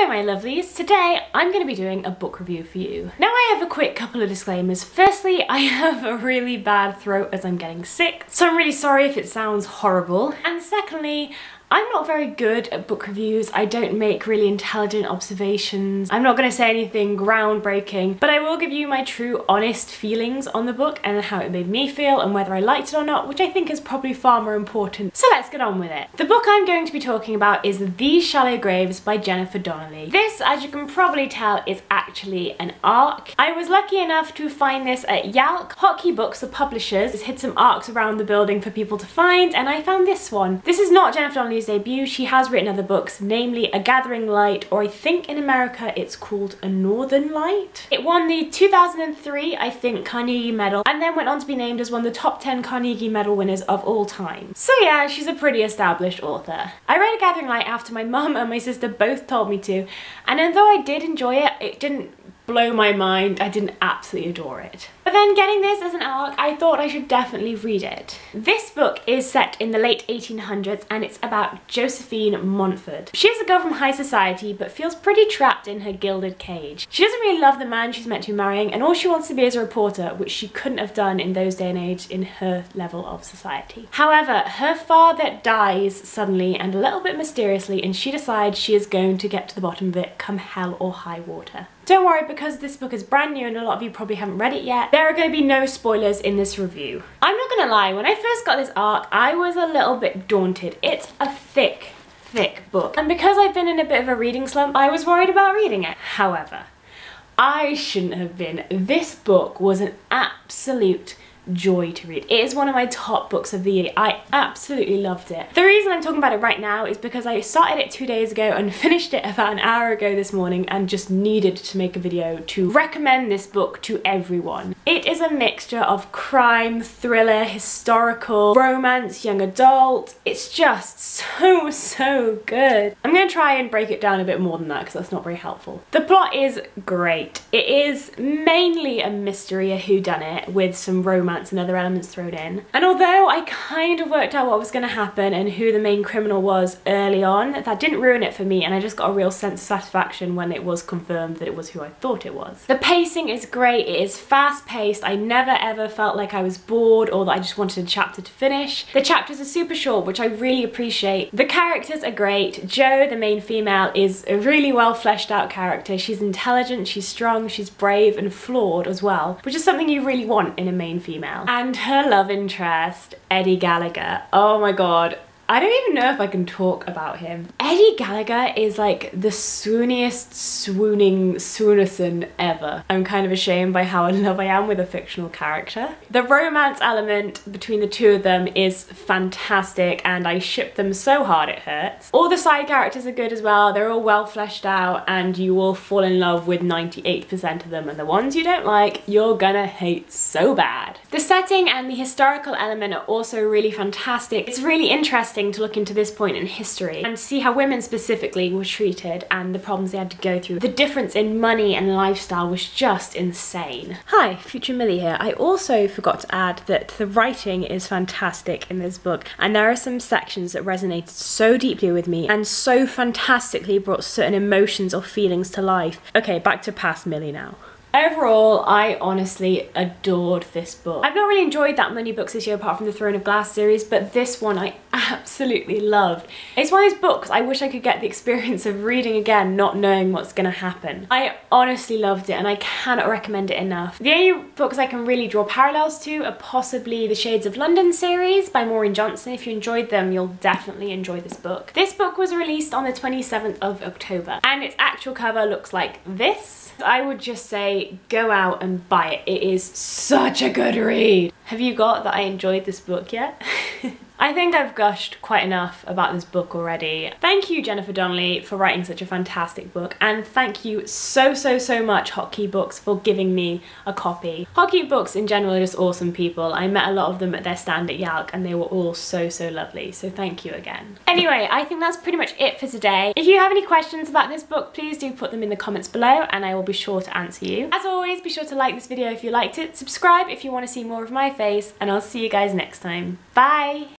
my lovelies, today I'm going to be doing a book review for you. Now I have a quick couple of disclaimers. Firstly, I have a really bad throat as I'm getting sick, so I'm really sorry if it sounds horrible. And secondly, I'm not very good at book reviews. I don't make really intelligent observations. I'm not going to say anything groundbreaking, but I will give you my true honest feelings on the book and how it made me feel and whether I liked it or not, which I think is probably far more important. So let's get on with it. The book I'm going to be talking about is These Shallow Graves by Jennifer Donnelly. This, as you can probably tell, is actually an ARC. I was lucky enough to find this at Yalc. Hotkey Books, the publishers, has hid some ARCs around the building for people to find, and I found this one. This is not Jennifer Donnelly's debut. She has written other books, namely A Gathering Light, or I think in America it's called A Northern Light. It won the 2003, I think, Carnegie Medal, and then went on to be named as one of the top 10 Carnegie Medal winners of all time. So yeah, she's a pretty established author. I read A Gathering Light after my mum and my sister both told me to, and although I did enjoy it, it didn't blow my mind. I didn't absolutely adore it. But then getting this as an ARC, I thought I should definitely read it. This book is set in the late 1800s and it's about Josephine Montford. She is a girl from high society but feels pretty trapped in her gilded cage. She doesn't really love the man she's meant to be marrying, and all she wants to be is a reporter, which she couldn't have done in those day and age in her level of society. However, her father dies suddenly and a little bit mysteriously, and she decides she is going to get to the bottom of it come hell or high water. Don't worry, because this book is brand new and a lot of you probably haven't read it yet, there are going to be no spoilers in this review. I'm not going to lie, when I first got this ARC, I was a little bit daunted. It's a thick book. And because I've been in a bit of a reading slump, I was worried about reading it. However, I shouldn't have been. This book was an absolute joy to read. It is one of my top books of the year. I absolutely loved it. The reason I'm talking about it right now is because I started it 2 days ago and finished it about an hour ago this morning and just needed to make a video to recommend this book to everyone. It is a mixture of crime, thriller, historical, romance, young adult. It's just so good. I'm going to try and break it down a bit more than that because that's not very helpful. The plot is great. It is mainly a mystery, a whodunit, with some romance and other elements thrown in. And although I kind of worked out what was going to happen and who the main criminal was early on, that didn't ruin it for me, and I just got a real sense of satisfaction when it was confirmed that it was who I thought it was. The pacing is great. It is fast paced. I never ever felt like I was bored or that I just wanted a chapter to finish. The chapters are super short, which I really appreciate. The characters are great. Jo, the main female, is a really well fleshed out character. She's intelligent, she's strong, she's brave and flawed as well, which is something you really want in a main female. And her love interest, Eddie Gallagher, oh my god, I don't even know if I can talk about him. Eddie Gallagher is like the swooniest swooning swoonerson ever. I'm kind of ashamed by how in love I am with a fictional character. The romance element between the two of them is fantastic and I ship them so hard it hurts. All the side characters are good as well. They're all well fleshed out and you will fall in love with 98% of them, and the ones you don't like, you're gonna hate so bad. The setting and the historical element are also really fantastic. It's really interesting to look into this point in history and see how women specifically were treated and the problems they had to go through. The difference in money and lifestyle was just insane. Hi, Future Millie here. I also forgot to add that the writing is fantastic in this book, and there are some sections that resonated so deeply with me and so fantastically brought certain emotions or feelings to life. Okay, back to past Millie now. Overall, I honestly adored this book. I've not really enjoyed that many books this year apart from the Throne of Glass series, but this one I absolutely loved. It's one of those books I wish I could get the experience of reading again, not knowing what's gonna happen. I honestly loved it and I cannot recommend it enough. The only books I can really draw parallels to are possibly the Shades of London series by Maureen Johnson. If you enjoyed them, you'll definitely enjoy this book. This book was released on the 27th of October and its actual cover looks like this. I would just say go out and buy it. It is such a good read. Have you got that I enjoyed this book yet? I think I've gushed quite enough about this book already. Thank you, Jennifer Donnelly, for writing such a fantastic book, and thank you so much Hotkey Books for giving me a copy. Hotkey Books in general are just awesome people. I met a lot of them at their stand at Yalc and they were all so lovely, so thank you again. Anyway, I think that's pretty much it for today. If you have any questions about this book, please do put them in the comments below and I will be sure to answer you. As always, be sure to like this video if you liked it, subscribe if you want to see more of my face, and I'll see you guys next time. Bye!